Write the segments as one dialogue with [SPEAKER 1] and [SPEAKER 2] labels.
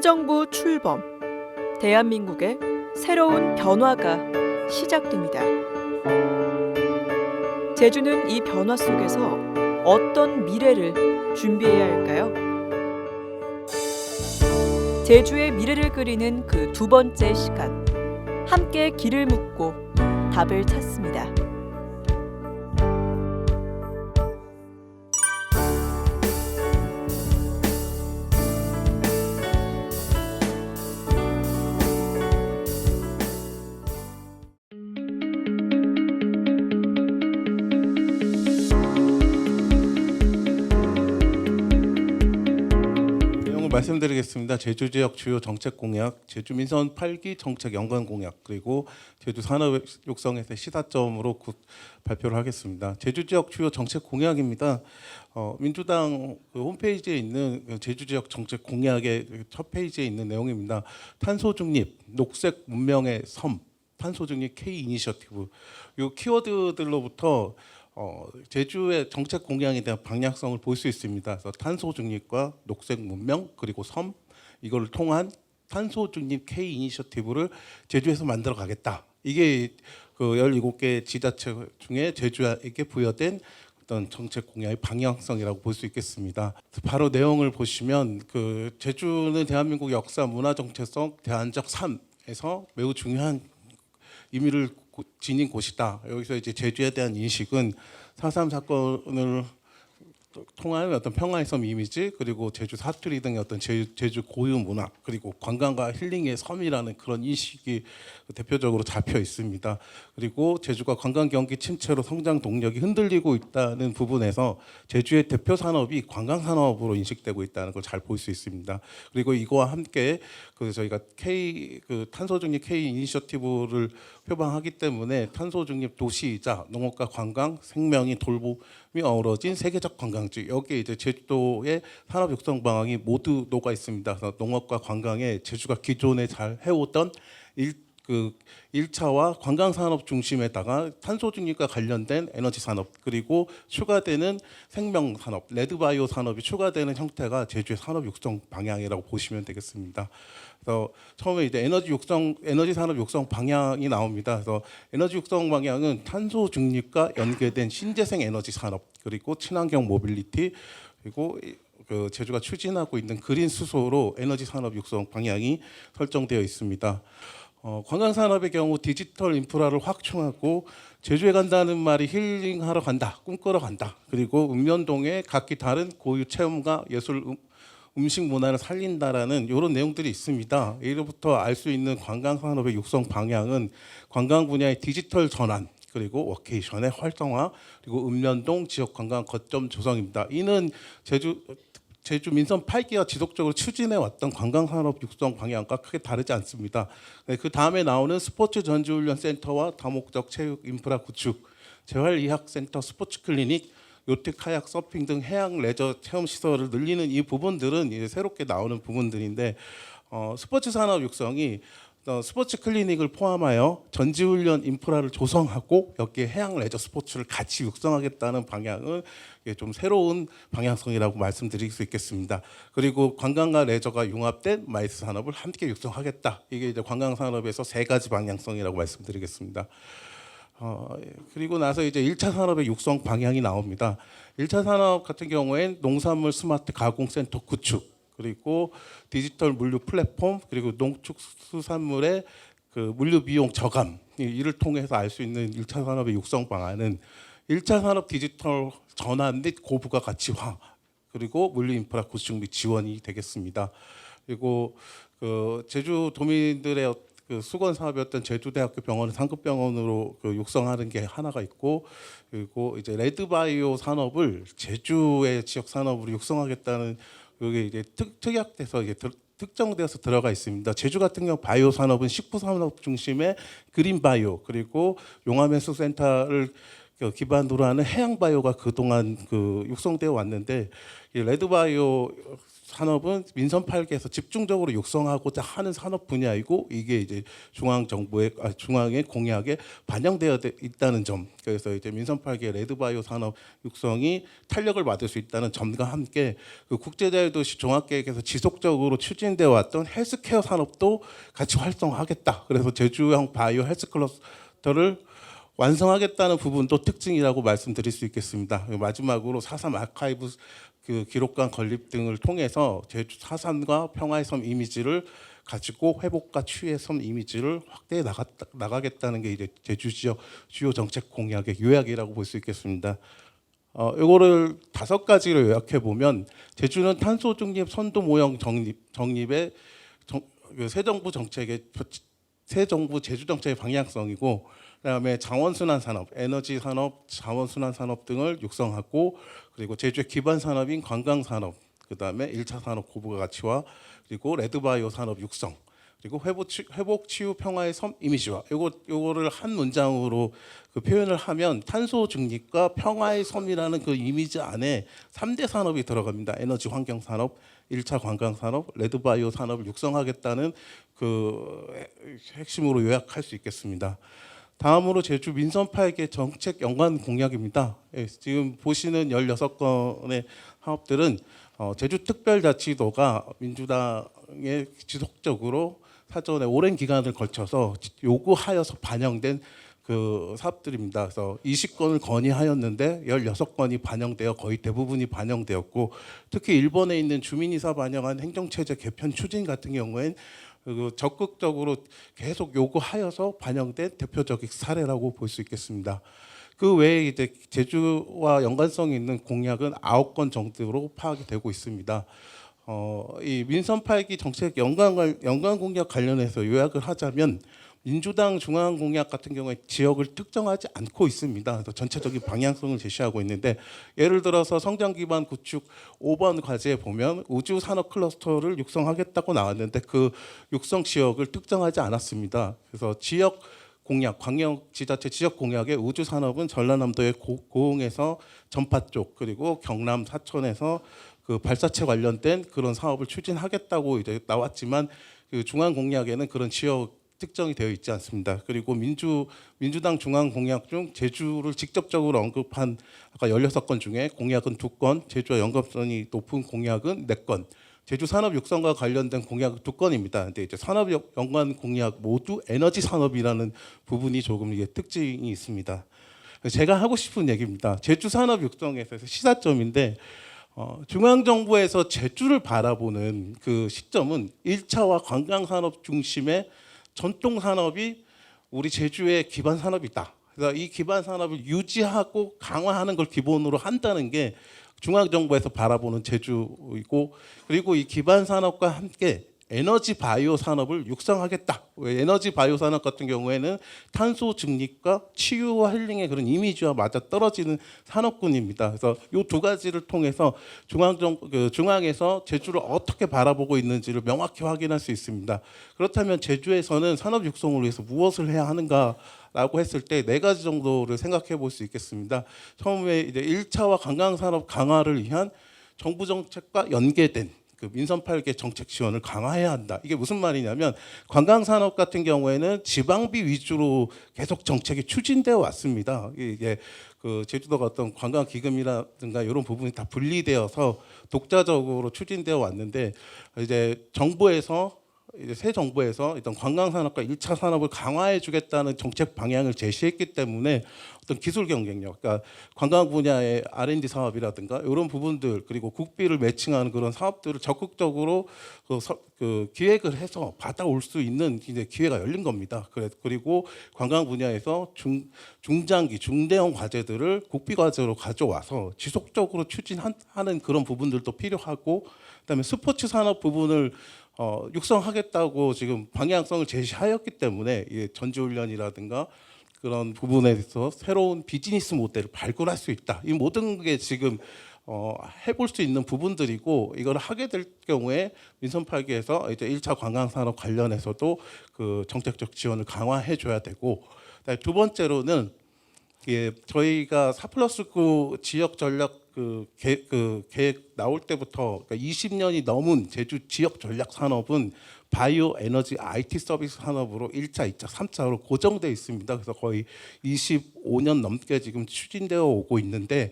[SPEAKER 1] 새 정부 출범, 대한민국의 새로운 변화가 시작됩니다. 제주는 이 변화 속에서 어떤 미래를 준비해야 할까요? 제주의 미래를 그리는 그 두 번째 시간, 함께 길을 묻고 답을 찾습니다.
[SPEAKER 2] 말씀드리겠습니다. 제주 지역 주요 정책 공약, 제주 민선 8기 정책 연관 공약, 그리고 제주 산업 육성에서 시사점으로 발표를 하겠습니다. 제주 지역 주요 정책 공약입니다. 민주당 홈페이지에 있는 제주 지역 정책 공약의 첫 페이지에 있는 내용입니다. 탄소 중립, 녹색 문명의 섬, 탄소 중립 K 이니셔티브. 이 키워드들로부터 제주의 정책 공약에 대한 방향성을 볼 수 있습니다. 그래서 탄소 중립과 녹색 문명 그리고 섬, 이걸 통한 탄소 중립 K 이니셔티브를 제주에서 만들어 가겠다. 이게 그 17개 지자체 중에 제주에게 부여된 어떤 정책 공약의 방향성이라고 볼 수 있겠습니다. 바로 내용을 보시면 그 제주는 대한민국 역사 문화 정체성 대안적 삶에서 매우 중요한 의미를 지닌 곳이다. 여기서 이제 제주에 대한 인식은 4.3 사건을 통한 어떤 평화의 섬 이미지, 그리고 제주 사투리 등의 어떤 제주 고유 문화, 그리고 관광과 힐링의 섬이라는 그런 인식이 대표적으로 잡혀 있습니다. 그리고 제주가 관광 경기 침체로 성장 동력이 흔들리고 있다는 부분에서 제주의 대표 산업이 관광 산업으로 인식되고 있다는 걸 잘 볼 수 있습니다. 그리고 이거와 함께 저희가 탄소 중립 K 이니셔티브를 표방하기 때문에 탄소 중립 도시이자 농업과 관광, 생명이 돌봄이 어우러진 세계적 관광지, 여기에 이제 제주도의 산업 육성 방향이 모두 녹아 있습니다. 그래서 농업과 관광에 제주가 기존에 잘 해오던 1차와 관광 산업 중심에다가 탄소 중립과 관련된 에너지 산업, 그리고 추가되는 생명 산업, 레드바이오 산업이 추가되는 형태가 제주의 산업 육성 방향이라고 보시면 되겠습니다. 그래서 처음에 이제 에너지 산업 육성 방향이 나옵니다. 그래서 에너지 육성 방향은 탄소 중립과 연계된 신재생 에너지 산업, 그리고 친환경 모빌리티, 그리고 제주가 추진하고 있는 그린 수소로 에너지 산업 육성 방향이 설정되어 있습니다. 관광 산업의 경우 디지털 인프라를 확충하고 제주에 간다는 말이 힐링하러 간다, 꿈꾸러 간다. 그리고 읍면동에 각기 다른 고유 체험과 예술, 음식 문화를 살린다라는 이런 내용들이 있습니다. 이로부터 알 수 있는 관광 산업의 육성 방향은 관광 분야의 디지털 전환, 그리고 워케이션의 활성화, 그리고 읍면동 지역 관광 거점 조성입니다. 이는 제주 민선 8기가 지속적으로 추진해 왔던 관광산업 육성 방향과 크게 다르지 않습니다. 그 다음에 나오는 스포츠 전지훈련센터와 다목적 체육 인프라 구축, 재활의학센터, 스포츠 클리닉, 요트, 카약, 서핑 등 해양 레저 체험 시설을 늘리는 이 부분들은 이제 새롭게 나오는 부분들인데, 스포츠 산업 육성이 스포츠 클리닉을 포함하여 전지훈련 인프라를 조성하고 여기에 해양 레저 스포츠를 같이 육성하겠다는 방향은 좀 새로운 방향성이라고 말씀드릴 수 있겠습니다. 그리고 관광과 레저가 융합된 마이스 산업을 함께 육성하겠다. 이게 이제 관광 산업에서 세 가지 방향성이라고 말씀드리겠습니다. 그리고 나서 이제 1차 산업의 육성 방향이 나옵니다. 1차 산업 같은 경우엔 농산물 스마트 가공센터 구축, 그리고 디지털 물류 플랫폼, 그리고 농축수산물의 그 물류 비용 저감, 이를 통해서 알 수 있는 1차 산업의 육성 방안은 1차 산업 디지털 전환 및 고부가 가치화, 그리고 물류 인프라 구축 및 지원이 되겠습니다. 그리고 제주 도민들의 수건 사업이었던 제주대학교 병원을 상급병원으로 육성하는 게 하나가 있고, 그리고 이제 레드바이오 산업을 제주의 지역 산업으로 육성하겠다는 여기 이제 특약돼서 이제 특정되어서 들어가 있습니다. 제주 같은 경우 바이오 산업은 식품 산업 중심의 그린 바이오, 그리고 용암해수센터를 기반으로 하는 해양 바이오가 그동안 육성되어 왔는데, 이 레드 바이오 산업은 민선 8개에서 집중적으로 육성하고자 하는 산업 분야이고 이게 이제 중앙의 공약에 반영되어 있다는 점. 그래서 이제 민선 8개 레드바이오 산업 육성이 탄력을 받을 수 있다는 점과 함께 그 국제자율도시 종합계획에서 지속적으로 추진되어 왔던 헬스케어 산업도 같이 활성화하겠다. 그래서 제주형 바이오 헬스 클러스터를 완성하겠다는 부분도 특징이라고 말씀드릴 수 있겠습니다. 마지막으로 4.3 아카이브 그 기록관 건립 등을 통해서 제주 4.3과 평화의 섬 이미지를 가지고 회복과 치유의 섬 이미지를 확대해 나가겠다는 게 이제 제주 지역 주요 정책 공약의 요약이라고 볼 수 있겠습니다. 이거를 5가지로 요약해 보면 제주는 탄소 중립 선도 모형 정립의 새 정부 제주 정책의 방향성이고, 그다음에 자원순환 산업, 에너지 산업, 자원순환 산업 등을 육성하고, 그리고 제주의 기반 산업인 관광 산업, 그다음에 1차 산업 고부가 가치화, 그리고 레드바이오 산업 육성, 그리고 회복 치유 평화의 섬 이미지화. 요거를 한 문장으로 그 표현을 하면 탄소 중립과 평화의 섬이라는 그 이미지 안에 3대 산업이 들어갑니다. 에너지 환경 산업, 1차 관광 산업, 레드바이오 산업을 육성하겠다는 그 핵심으로 요약할 수 있겠습니다. 다음으로 제주 민선 8개 정책 연관 공약입니다. 지금 보시는 16건의 사업들은 제주특별자치도가 민주당에 지속적으로 사전에 오랜 기간을 거쳐서 요구하여서 반영된 그 사업들입니다. 그래서 20건을 건의하였는데 16건이 반영되어 거의 대부분이 반영되었고, 특히 일본에 있는 주민이사 반영한 행정체제 개편 추진 같은 경우엔 적극적으로 계속 요구하여서 반영된 대표적인 사례라고 볼 수 있겠습니다. 그 외에 이제 제주와 연관성이 있는 공약은 9건 정도로 파악이 되고 있습니다. 이 민선 8기 정책 연관 공약 관련해서 요약을 하자면 민주당 중앙 공약 같은 경우에 지역을 특정하지 않고 있습니다. 그래서 전체적인 방향성을 제시하고 있는데, 예를 들어서 성장 기반 구축 5번 과제에 보면 우주 산업 클러스터를 육성하겠다고 나왔는데 그 육성 지역을 특정하지 않았습니다. 그래서 지역 공약, 광역지자체 지역 공약의 우주 산업은 전라남도의 고흥에서 전파 쪽, 그리고 경남 사천에서 그 발사체 관련된 그런 사업을 추진하겠다고 이제 나왔지만 그 중앙 공약에는 그런 지역 특정이 되어 있지 않습니다. 그리고 민주당 중앙 공약 중 제주를 직접적으로 언급한 아까 16건 중에 공약은 2건, 제주와 연관성이 높은 공약은 4건, 제주 산업 육성과 관련된 공약 2건입니다. 근데 이제 산업 연관 공약 모두 에너지 산업이라는 부분이 조금 이게 특징이 있습니다. 제가 하고 싶은 얘기입니다. 제주 산업 육성에서 시사점인데, 중앙정부에서 제주를 바라보는 그 시점은 1차와 관광산업 중심의 전통 산업이 우리 제주의 기반 산업이다. 그래서 이 기반 산업을 유지하고 강화하는 걸 기본으로 한다는 게 중앙정부에서 바라보는 제주이고, 그리고 이 기반 산업과 함께 에너지 바이오 산업을 육성하겠다. 에너지 바이오 산업 같은 경우에는 탄소 중립과 치유와 힐링의 그런 이미지와 맞아 떨어지는 산업군입니다. 그래서 이 2가지를 통해서 중앙에서 제주를 어떻게 바라보고 있는지를 명확히 확인할 수 있습니다. 그렇다면 제주에서는 산업 육성을 위해서 무엇을 해야 하는가라고 했을 때 4가지 정도를 생각해 볼 수 있겠습니다. 처음에 이제 1차와 관광산업 강화를 위한 정부 정책과 연계된 그 민선 8개 정책 지원을 강화해야 한다. 이게 무슨 말이냐면, 관광산업 같은 경우에는 지방비 위주로 계속 정책이 추진되어 왔습니다. 이게 그 제주도가 어떤 관광기금이라든가 이런 부분이 다 분리되어서 독자적으로 추진되어 왔는데, 이제 새 정부에서 일단 관광산업과 1차 산업을 강화해 주겠다는 정책 방향을 제시했기 때문에 어떤 기술 경쟁력, 그러니까 관광 분야의 R&D 사업이라든가 이런 부분들, 그리고 국비를 매칭하는 그런 사업들을 적극적으로 그 기획을 해서 받아올 수 있는 이제 기회가 열린 겁니다. 그리고 관광 분야에서 중장기, 중대형 과제들을 국비 과제로 가져와서 지속적으로 추진하는 그런 부분들도 필요하고, 그다음에 스포츠 산업 부분을 육성하겠다고 지금 방향성을 제시하였기 때문에 전지훈련이라든가 그런 부분에서 새로운 비즈니스 모델을 발굴할 수 있다. 이 모든 게 지금 해볼 수 있는 부분들이고, 이걸 하게 될 경우에 민선 8기에서 이제 1차 관광산업 관련해서도 그 정책적 지원을 강화해 줘야 되고, 2번째로는 저희가 4+9 지역 전략 그 계획 나올 때부터 그러니까 20년이 넘은 제주 지역 전략 산업은 바이오 에너지 IT 서비스 산업으로 1차, 2차, 3차로 고정돼 있습니다. 그래서 거의 25년 넘게 지금 추진되어 오고 있는데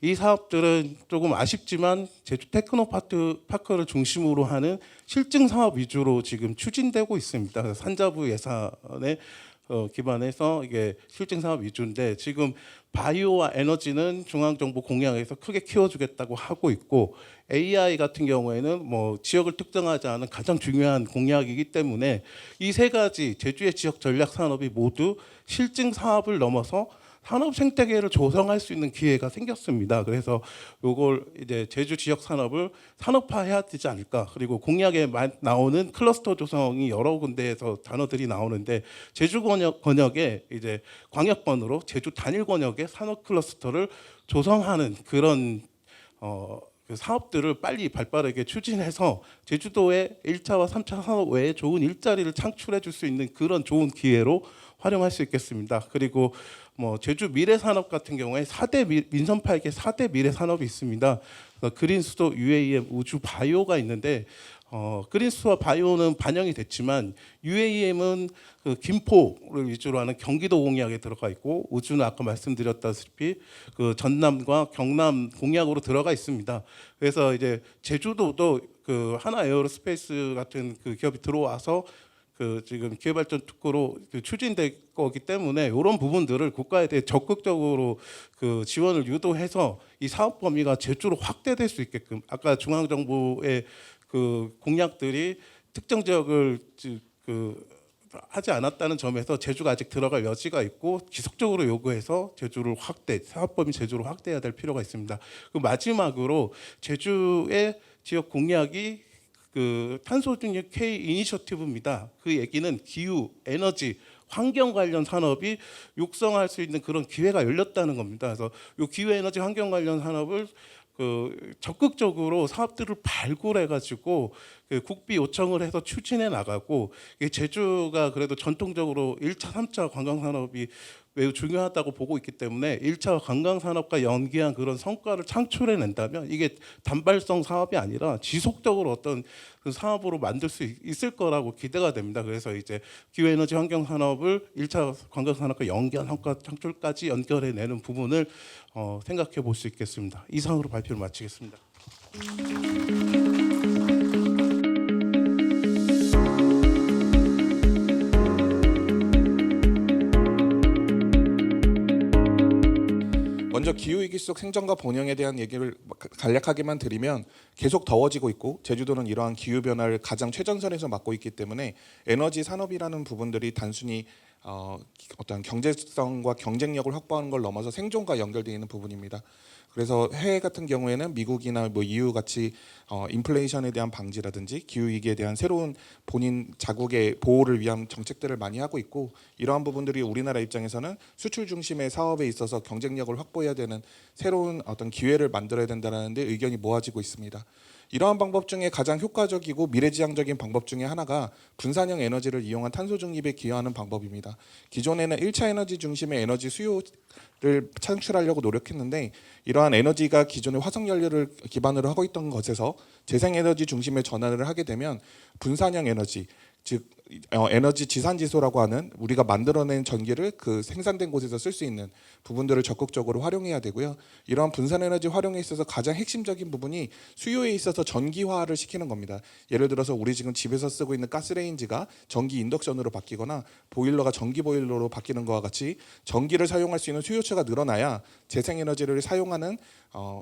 [SPEAKER 2] 이 사업들은 조금 아쉽지만 제주 테크노파크를 중심으로 하는 실증 사업 위주로 지금 추진되고 있습니다. 그래서 산자부 예산에 기반해서 이게 실증 사업 위주인데 지금 바이오와 에너지는 중앙정부 공약에서 크게 키워주겠다고 하고 있고 AI 같은 경우에는 뭐 지역을 특정하지 않은 가장 중요한 공약이기 때문에 이 세 가지 제주의 지역 전략 산업이 모두 실증 사업을 넘어서 산업 생태계를 조성할 수 있는 기회가 생겼습니다. 그래서 이걸 이제 제주 지역 산업을 산업화해야 되지 않을까. 그리고 공약에 나오는 클러스터 조성이 여러 군데에서 단어들이 나오는데 제주 권역에 이제 광역번으로 제주 단일 권역의 산업 클러스터를 조성하는 그런 그 사업들을 빨리 발빠르게 추진해서 제주도의 1차와 3차 산업 외에 좋은 일자리를 창출해 줄 수 있는 그런 좋은 기회로 활용할 수 있겠습니다. 그리고 뭐 제주 미래 산업 같은 경우에 4대 민선 8개 4대 미래 산업이 있습니다. 그린수도, UAM, 우주, 바이오가 있는데 그린수와 바이오는 반영이 됐지만 UAM은 그 김포를 위주로 하는 경기도 공약에 들어가 있고 우주는 아까 말씀드렸다시피 그 전남과 경남 공약으로 들어가 있습니다. 그래서 이제 제주도도 그 하나 에어로스페이스 같은 그 기업이 들어와서 그 지금 기회발전 특구로 추진될 거기 때문에 이런 부분들을 국가에 대해 적극적으로 그 지원을 유도해서 이 사업 범위가 제주로 확대될 수 있게끔 아까 중앙정부의 그 공약들이 특정 지역을 그 하지 않았다는 점에서 제주가 아직 들어갈 여지가 있고 지속적으로 요구해서 제주를 사업 범위 제주로 확대해야 될 필요가 있습니다. 그 마지막으로 제주의 지역 공약이 그 탄소 중립 K 이니셔티브입니다. 그 얘기는 기후, 에너지, 환경 관련 산업이 육성할 수 있는 그런 기회가 열렸다는 겁니다. 그래서 이 기후, 에너지, 환경 관련 산업을 그 적극적으로 사업들을 발굴해 가지고 그 국비 요청을 해서 추진해 나가고 제주가 그래도 전통적으로 1차, 3차 관광 산업이 매우 중요하다고 보고 있기 때문에 1차 관광 산업과 연계한 그런 성과를 창출해 낸다면 이게 단발성 사업이 아니라 지속적으로 어떤 그 사업으로 만들 수 있을 거라고 기대가 됩니다. 그래서 이제 기후에너지 환경 산업을 1차 관광 산업과 연계한 성과 창출까지 연결해 내는 부분을 생각해 볼 수 있겠습니다. 이상으로 발표를 마치겠습니다.
[SPEAKER 3] 먼저 기후위기 속 생존과 번영에 대한 얘기를 간략하게만 드리면 계속 더워지고 있고 제주도는 이러한 기후변화를 가장 최전선에서 맡고 있기 때문에 에너지 산업이라는 부분들이 단순히 어떤 경제성과 경쟁력을 확보하는 걸 넘어서 생존과 연결되어 있는 부분입니다. 그래서 해외 같은 경우에는 미국이나 뭐 EU 같이 인플레이션에 대한 방지라든지 기후 위기에 대한 새로운 본인 자국의 보호를 위한 정책들을 많이 하고 있고 이러한 부분들이 우리나라 입장에서는 수출 중심의 사업에 있어서 경쟁력을 확보해야 되는 새로운 어떤 기회를 만들어야 된다는 데 의견이 모아지고 있습니다. 이러한 방법 중에 가장 효과적이고 미래지향적인 방법 중에 하나가 분산형 에너지를 이용한 탄소 중립에 기여하는 방법입니다. 기존에는 1차 에너지 중심의 에너지 수요를 창출하려고 노력했는데 이러한 에너지가 기존의 화석연료를 기반으로 하고 있던 것에서 재생에너지 중심의 전환을 하게 되면 분산형 에너지, 즉 에너지 지산지소라고 하는 우리가 만들어낸 전기를 그 생산된 곳에서 쓸 수 있는 부분들을 적극적으로 활용해야 되고요. 이러한 분산에너지 활용에 있어서 가장 핵심적인 부분이 수요에 있어서 전기화를 시키는 겁니다. 예를 들어서 우리 지금 집에서 쓰고 있는 가스레인지가 전기 인덕션으로 바뀌거나 보일러가 전기 보일러로 바뀌는 것과 같이 전기를 사용할 수 있는 수요처가 늘어나야 재생에너지를 사용하는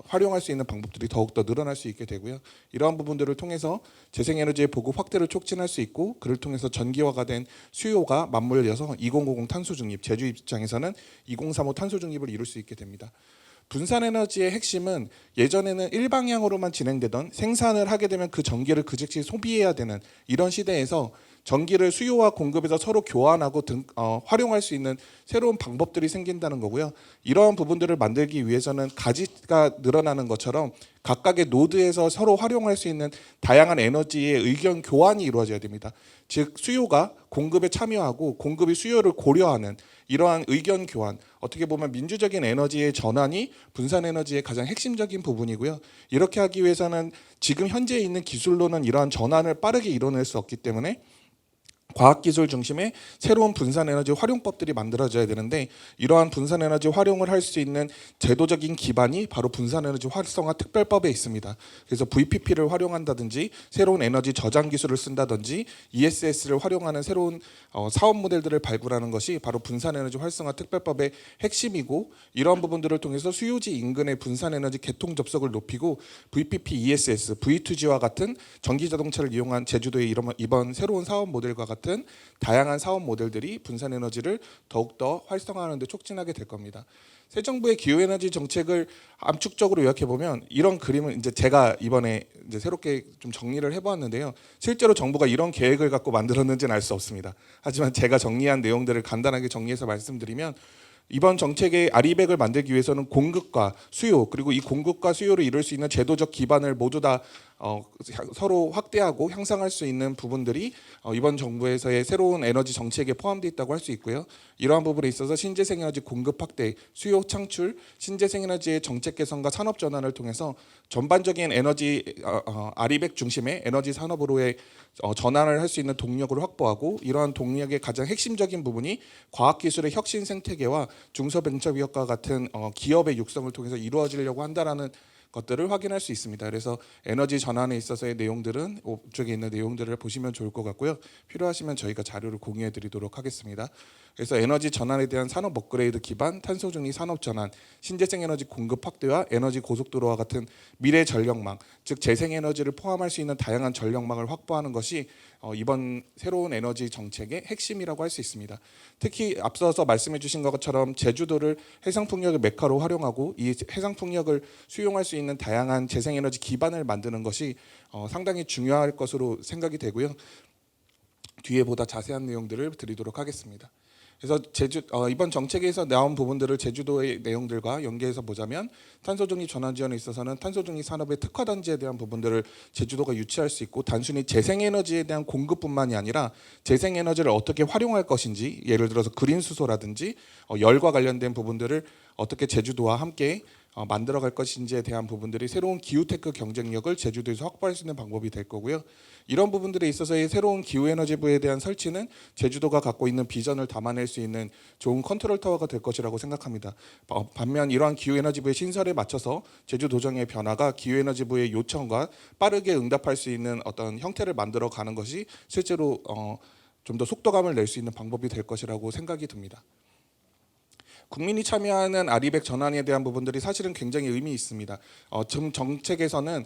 [SPEAKER 3] 활용할 수 있는 방법들이 더욱더 늘어날 수 있게 되고요. 이러한 부분들을 통해서 재생에너지의 보급 확대를 촉진할 수 있고 그를 통해서 전기화가 된 수요가 맞물려서 2050 탄소 중립, 제주 입장에서는 2035 탄소 중립을 이룰 수 있게 됩니다. 분산에너지의 핵심은 예전에는 일방향으로만 진행되던 생산을 하게 되면 그 전기를 그 즉시 소비해야 되는 이런 시대에서 전기를 수요와 공급에서 서로 교환하고 활용할 수 있는 새로운 방법들이 생긴다는 거고요. 이러한 부분들을 만들기 위해서는 가지가 늘어나는 것처럼 각각의 노드에서 서로 활용할 수 있는 다양한 에너지의 의견 교환이 이루어져야 됩니다. 즉 수요가 공급에 참여하고 공급이 수요를 고려하는 이러한 의견 교환, 어떻게 보면 민주적인 에너지의 전환이 분산 에너지의 가장 핵심적인 부분이고요. 이렇게 하기 위해서는 지금 현재 있는 기술로는 이러한 전환을 빠르게 이뤄낼 수 없기 때문에 과학기술 중심의 새로운 분산에너지 활용법들이 만들어져야 되는데, 이러한 분산에너지 활용을 할 수 있는 제도적인 기반이 바로 분산에너지 활성화 특별법에 있습니다. 그래서 VPP를 활용한다든지 새로운 에너지 저장 기술을 쓴다든지 ESS를 활용하는 새로운 사업 모델들을 발굴하는 것이 바로 분산에너지 활성화 특별법의 핵심이고, 이러한 부분들을 통해서 수요지 인근의 분산에너지 개통 접속을 높이고 VPP, ESS, V2G와 같은 전기자동차를 이용한 제주도의 이번 새로운 사업 모델과 같은 다양한 사업 모델들이 분산 에너지를 더욱더 활성화하는 데 촉진하게 될 겁니다. 새 정부의 기후에너지 정책을 암축적으로 요약해 보면 이런 그림을 이제 제가 이번에 이제 새롭게 좀 정리를 해보았는데요. 실제로 정부가 이런 계획을 갖고 만들었는지는 알 수 없습니다. 하지만 제가 정리한 내용들을 간단하게 정리해서 말씀드리면, 이번 정책의 아리백을 만들기 위해서는 공급과 수요, 그리고 이 공급과 수요를 이룰 수 있는 제도적 기반을 모두 다 서로 확대하고 향상할 수 있는 부분들이 이번 정부에서의 새로운 에너지 정책에 포함되어 있다고 할 수 있고요. 이러한 부분에 있어서 신재생 에너지 공급 확대, 수요 창출, 신재생 에너지의 정책 개선과 산업 전환을 통해서 전반적인 에너지 아리백 중심의 에너지 산업으로의 전환을 할 수 있는 동력을 확보하고, 이러한 동력의 가장 핵심적인 부분이 과학기술의 혁신 생태계와 중소벤처기업과 같은 기업의 육성을 통해서 이루어지려고 한다라는 것들을 확인할 수 있습니다. 그래서 에너지 전환에 있어서의 내용들은 이쪽에 있는 내용들을 보시면 좋을 것 같고요. 필요하시면 저희가 자료를 공유해 드리도록 하겠습니다. 그래서 에너지 전환에 대한 산업 업그레이드 기반, 탄소 중립 산업 전환, 신재생 에너지 공급 확대와 에너지 고속도로와 같은 미래 전력망, 즉 재생 에너지를 포함할 수 있는 다양한 전력망을 확보하는 것이 이번 새로운 에너지 정책의 핵심이라고 할 수 있습니다. 특히 앞서서 말씀해 주신 것처럼 제주도를 해상풍력의 메카로 활용하고 이 해상풍력을 수용할 수 있는 다양한 재생에너지 기반을 만드는 것이 상당히 중요할 것으로 생각이 되고요. 뒤에 보다 자세한 내용들을 드리도록 하겠습니다. 그래서 이번 정책에서 나온 부분들을 제주도의 내용들과 연계해서 보자면, 탄소중립 전환 지원에 있어서는 탄소중립 산업의 특화 단지에 대한 부분들을 제주도가 유치할 수 있고, 단순히 재생에너지에 대한 공급뿐만이 아니라 재생에너지를 어떻게 활용할 것인지, 예를 들어서 그린 수소라든지 열과 관련된 부분들을 어떻게 제주도와 함께 만들어갈 것인지에 대한 부분들이 새로운 기후테크 경쟁력을 제주도에서 확보할 수 있는 방법이 될 거고요. 이런 부분들에 있어서의 새로운 기후에너지부에 대한 설치는 제주도가 갖고 있는 비전을 담아낼 수 있는 좋은 컨트롤 타워가 될 것이라고 생각합니다. 반면 이러한 기후에너지부의 신설에 맞춰서 제주도정의 변화가 기후에너지부의 요청과 빠르게 응답할 수 있는 어떤 형태를 만들어 가는 것이 실제로 좀 더 속도감을 낼 수 있는 방법이 될 것이라고 생각이 듭니다. 국민이 참여하는 아리백 전환에 대한 부분들이 사실은 굉장히 의미 있습니다. 지금 정책에서는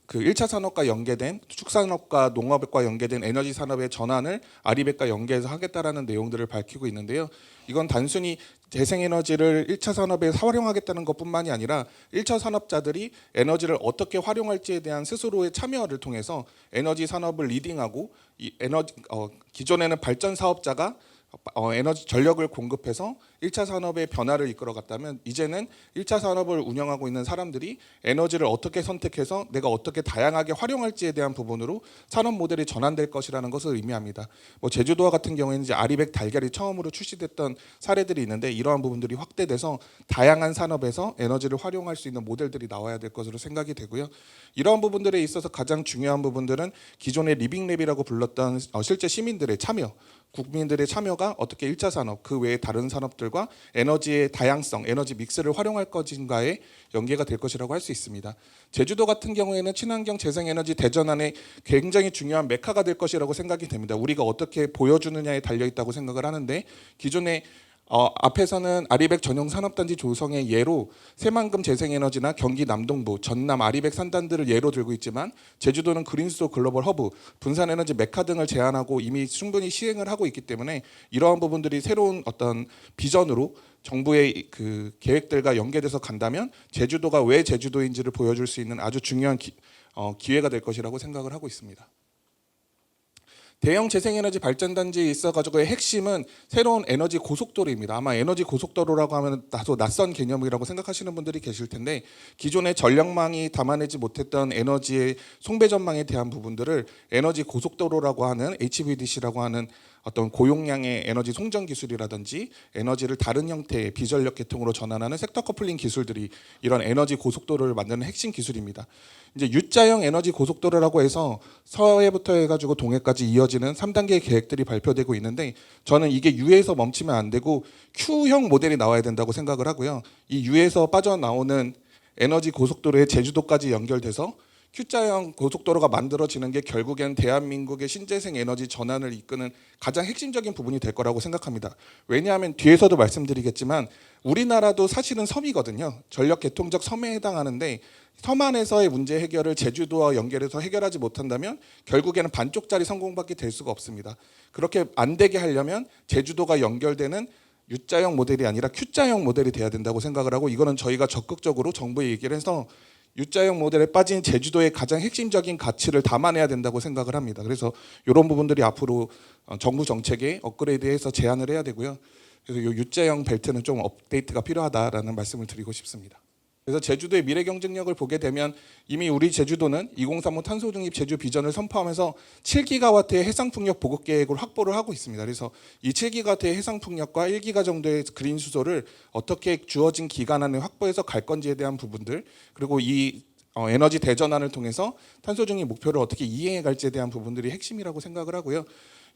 [SPEAKER 3] 그 1차 산업과 연계된, 축산업과 농업과 연계된 에너지 산업의 전환을 아리백과 연계해서 하겠다라는 내용들을 밝히고 있는데요. 이건 단순히 재생에너지를 1차 산업에 활용하겠다는 것뿐만이 아니라 1차 산업자들이 에너지를 어떻게 활용할지에 대한 스스로의 참여를 통해서 에너지 산업을 리딩하고, 기존에는 발전 사업자가 에너지 전력을 공급해서 1차 산업의 변화를 이끌어갔다면, 이제는 1차 산업을 운영하고 있는 사람들이 에너지를 어떻게 선택해서 내가 어떻게 다양하게 활용할지에 대한 부분으로 산업 모델이 전환될 것이라는 것을 의미합니다. 제주도와 같은 경우에는 이제 아리백 달걀이 처음으로 출시됐던 사례들이 있는데, 이러한 부분들이 확대돼서 다양한 산업에서 에너지를 활용할 수 있는 모델들이 나와야 될 것으로 생각이 되고요. 이러한 부분들에 있어서 가장 중요한 부분들은 기존의 리빙랩이라고 불렀던 실제 시민들의 참여, 국민들의 참여가 어떻게 1차 산업, 그 외에 다른 산업들과 에너지의 다양성, 에너지 믹스를 활용할 것인가에 연계가 될 것이라고 할 수 있습니다. 제주도 같은 경우에는 친환경 재생에너지 대전환의 굉장히 중요한 메카가 될 것이라고 생각이 됩니다. 우리가 어떻게 보여주느냐에 달려있다고 생각을 하는데, 기존에 앞에서는 아리백 전용 산업단지 조성의 예로 새만금 재생에너지나 경기 남동부, 전남 아리백 산단들을 예로 들고 있지만, 제주도는 그린수소 글로벌 허브, 분산에너지 메카 등을 제안하고 이미 충분히 시행을 하고 있기 때문에, 이러한 부분들이 새로운 어떤 비전으로 정부의 그 계획들과 연계돼서 간다면 제주도가 왜 제주도인지를 보여줄 수 있는 아주 중요한 기회가 될 것이라고 생각을 하고 있습니다. 대형 재생에너지 발전단지에 있어가지고의 핵심은 새로운 에너지 고속도로입니다. 아마 에너지 고속도로라고 하면 다소 낯선 개념이라고 생각하시는 분들이 계실 텐데 기존의 전력망이 담아내지 못했던 에너지의 송배전망에 대한 부분들을 에너지 고속도로라고 하는 HVDC라고 하는 어떤 고용량의 에너지 송전 기술이라든지 에너지를 다른 형태의 비전력 계통으로 전환하는 섹터 커플링 기술들이 이런 에너지 고속도로를 만드는 핵심 기술입니다. 이제 U자형 에너지 고속도로라고 해서 서해부터 해가지고 동해까지 이어지는 3단계 계획들이 발표되고 있는데 저는 이게 U에서 멈추면 안 되고 Q형 모델이 나와야 된다고 생각을 하고요. 이 U에서 빠져나오는 에너지 고속도로의 제주도까지 연결돼서 Q자형 고속도로가 만들어지는 게 결국엔 대한민국의 신재생 에너지 전환을 이끄는 가장 핵심적인 부분이 될 거라고 생각합니다. 왜냐하면 뒤에서도 말씀드리겠지만 우리나라도 사실은 섬이거든요. 전력 개통적 섬에 해당하는데 섬 안에서의 문제 해결을 제주도와 연결해서 해결하지 못한다면 결국에는 반쪽짜리 성공밖에 될 수가 없습니다. 그렇게 안 되게 하려면 제주도가 연결되는 U자형 모델이 아니라 Q자형 모델이 돼야 된다고 생각을 하고 이거는 저희가 적극적으로 정부에 얘기를 해서 U자형 모델에 빠진 제주도의 가장 핵심적인 가치를 담아내야 된다고 생각을 합니다. 그래서 이런 부분들이 앞으로 정부 정책에 업그레이드해서 제안을 해야 되고요. 그래서 이 U자형 벨트는 좀 업데이트가 필요하다라는 말씀을 드리고 싶습니다. 그래서 제주도의 미래 경쟁력을 보게 되면 이미 우리 제주도는 2035 탄소 중립 제주 비전을 선포하면서 7기가와트의 해상 풍력 보급 계획을 확보를 하고 있습니다. 그래서 이 7기가와트의 해상 풍력과 1기가 정도의 그린 수소를 어떻게 주어진 기간 안에 확보해서 갈 건지에 대한 부분들 그리고 이 에너지 대전환을 통해서 탄소 중립 목표를 어떻게 이행해 갈지에 대한 부분들이 핵심이라고 생각을 하고요.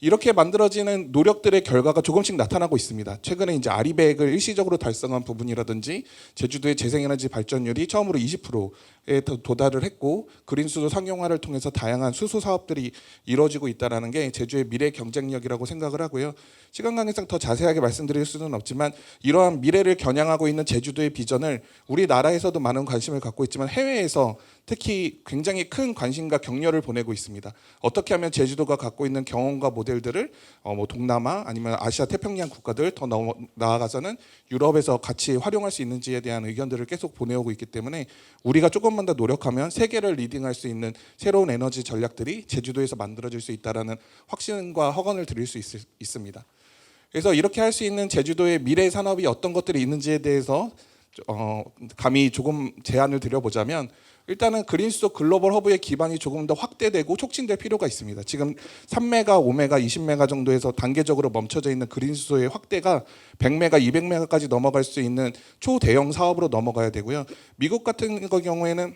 [SPEAKER 3] 이렇게 만들어지는 노력들의 결과가 조금씩 나타나고 있습니다. 최근에 이제 아리백을 일시적으로 달성한 부분이라든지 제주도의 재생에너지 발전율이 처음으로 20%에 도달을 했고 그린 수소 상용화를 통해서 다양한 수소 사업들이 이루어지고 있다는 게 제주의 미래 경쟁력이라고 생각을 하고요. 시간 관계상 더 자세하게 말씀드릴 수는 없지만 이러한 미래를 겨냥하고 있는 제주도의 비전을 우리나라에서도 많은 관심을 갖고 있지만 해외에서 특히 굉장히 큰 관심과 격려를 보내고 있습니다. 어떻게 하면 제주도가 갖고 있는 경험과 모델들을 뭐 동남아 아니면 아시아 태평양 국가들 더 나아가서는 유럽에서 같이 활용할 수 있는지에 대한 의견들을 계속 보내오고 있기 때문에 우리가 조금만 더 노력하면 세계를 리딩할 수 있는 새로운 에너지 전략들이 제주도에서 만들어질 수 있다라는 확신과 허건을 드릴 수 있습니다. 그래서 이렇게 할 수 있는 제주도의 미래 산업이 어떤 것들이 있는지에 대해서 감히 조금 제안을 드려보자면 일단은 그린수소 글로벌 허브의 기반이 조금 더 확대되고 촉진될 필요가 있습니다. 지금 3메가, 5메가, 20메가 정도에서 단계적으로 멈춰져 있는 그린수소의 확대가 100메가, 200메가까지 넘어갈 수 있는 초대형 사업으로 넘어가야 되고요. 미국 같은 경우에는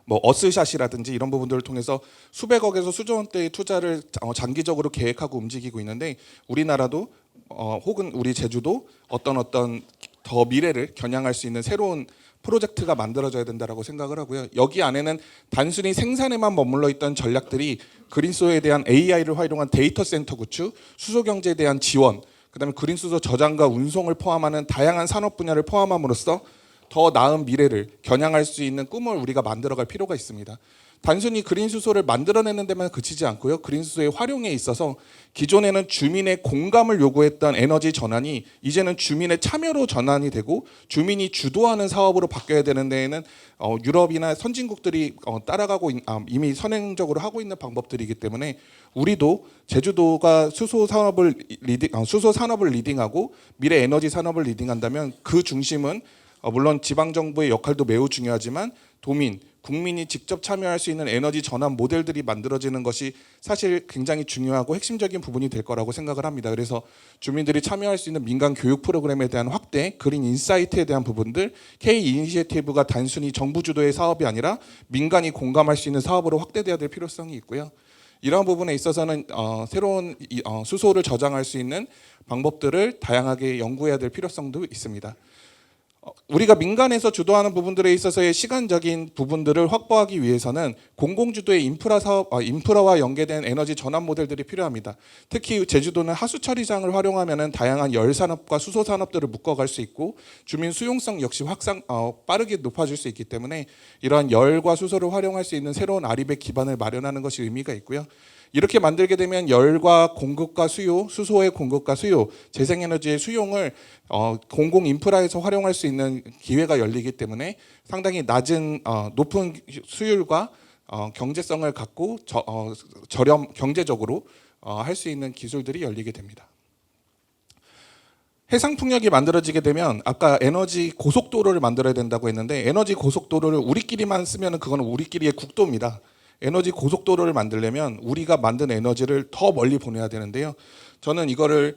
[SPEAKER 3] 뭐 어스샷이라든지 이런 부분들을 통해서 수백억에서 수조 원대의 투자를 장기적으로 계획하고 움직이고 있는데 우리나라도 혹은 우리 제주도 어떤 더 미래를 겨냥할 수 있는 새로운 프로젝트가 만들어져야 된다고 생각을 하고요. 여기 안에는 단순히 생산에만 머물러 있던 전략들이 그린수소에 대한 AI를 활용한 데이터 센터 구축, 수소 경제에 대한 지원, 그다음에 그린수소 저장과 운송을 포함하는 다양한 산업 분야를 포함함으로써 더 나은 미래를 겨냥할 수 있는 꿈을 우리가 만들어갈 필요가 있습니다. 단순히 그린수소를 만들어내는 데만 그치지 않고요. 그린수소의 활용에 있어서 기존에는 주민의 공감을 요구했던 에너지 전환이 이제는 주민의 참여로 전환이 되고 주민이 주도하는 사업으로 바뀌어야 되는 데에는 유럽이나 선진국들이 따라가고 이미 선행적으로 하고 있는 방법들이기 때문에 우리도 제주도가 수소 산업을 리딩하고 미래 에너지 산업을 리딩한다면 그 중심은 물론 지방정부의 역할도 매우 중요하지만 도민, 국민이 직접 참여할 수 있는 에너지 전환 모델들이 만들어지는 것이 사실 굉장히 중요하고 핵심적인 부분이 될 거라고 생각을 합니다. 그래서 주민들이 참여할 수 있는 민간 교육 프로그램에 대한 확대, 그린 인사이트에 대한 부분들, K 이니시애티브가 단순히 정부 주도의 사업이 아니라 민간이 공감할 수 있는 사업으로 확대돼야 될 필요성이 있고요. 이런 부분에 있어서는 새로운 수소를 저장할 수 있는 방법들을 다양하게 연구해야 될 필요성도 있습니다. 우리가 민간에서 주도하는 부분들에 있어서의 시간적인 부분들을 확보하기 위해서는 공공주도의 인프라와 연계된 에너지 전환 모델들이 필요합니다. 특히 제주도는 하수 처리장을 활용하면 다양한 열 산업과 수소 산업들을 묶어갈 수 있고 주민 수용성 역시 빠르게 높아질 수 있기 때문에 이러한 열과 수소를 활용할 수 있는 새로운 아리백 기반을 마련하는 것이 의미가 있고요. 이렇게 만들게 되면 열과 공급과 수요, 수소의 공급과 수요, 재생에너지의 수용을 공공 인프라에서 활용할 수 있는 기회가 열리기 때문에 상당히 높은 수율과 경제성을 갖고 경제적으로 할 수 있는 기술들이 열리게 됩니다. 해상 풍력이 만들어지게 되면 아까 에너지 고속도로를 만들어야 된다고 했는데 에너지 고속도로를 우리끼리만 쓰면 그거는 우리끼리의 국도입니다. 에너지 고속도로를 만들려면 우리가 만든 에너지를 더 멀리 보내야 되는데요. 저는 이거를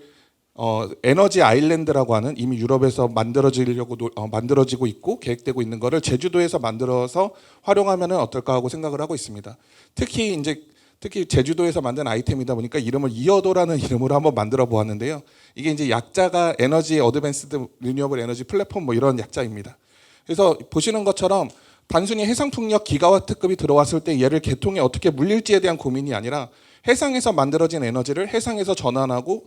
[SPEAKER 3] 에너지 아일랜드라고 하는 이미 유럽에서 만들어지고 있고 계획되고 있는 거를 제주도에서 만들어서 활용하면 어떨까 하고 생각을 하고 있습니다. 특히 제주도에서 만든 아이템이다 보니까 이름을 이어도라는 이름으로 한번 만들어 보았는데요. 이게 이제 약자가 에너지 어드밴스드 리뉴어블 에너지 플랫폼 뭐 이런 약자입니다. 그래서 보시는 것처럼 단순히 해상풍력 기가와트급이 들어왔을 때 얘를 개통에 어떻게 물릴지에 대한 고민이 아니라 해상에서 만들어진 에너지를 해상에서 전환하고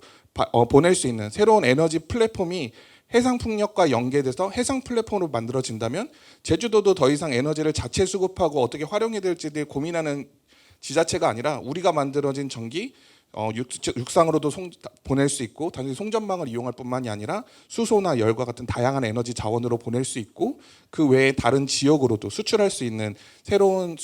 [SPEAKER 3] 보낼 수 있는 새로운 에너지 플랫폼이 해상풍력과 연계돼서 해상 플랫폼으로 만들어진다면 제주도도 더 이상 에너지를 자체 수급하고 어떻게 활용해야 될지에 대해 고민하는 지자체가 아니라 우리가 만들어진 전기 육상으로도 보낼 수 있고 단지 송전망을 이용할 뿐만이 아니라 수소나 열과 같은 다양한 에너지 자원으로 보낼 수 있고 그 외에 다른 지역으로도 수출할 수 있는 새로운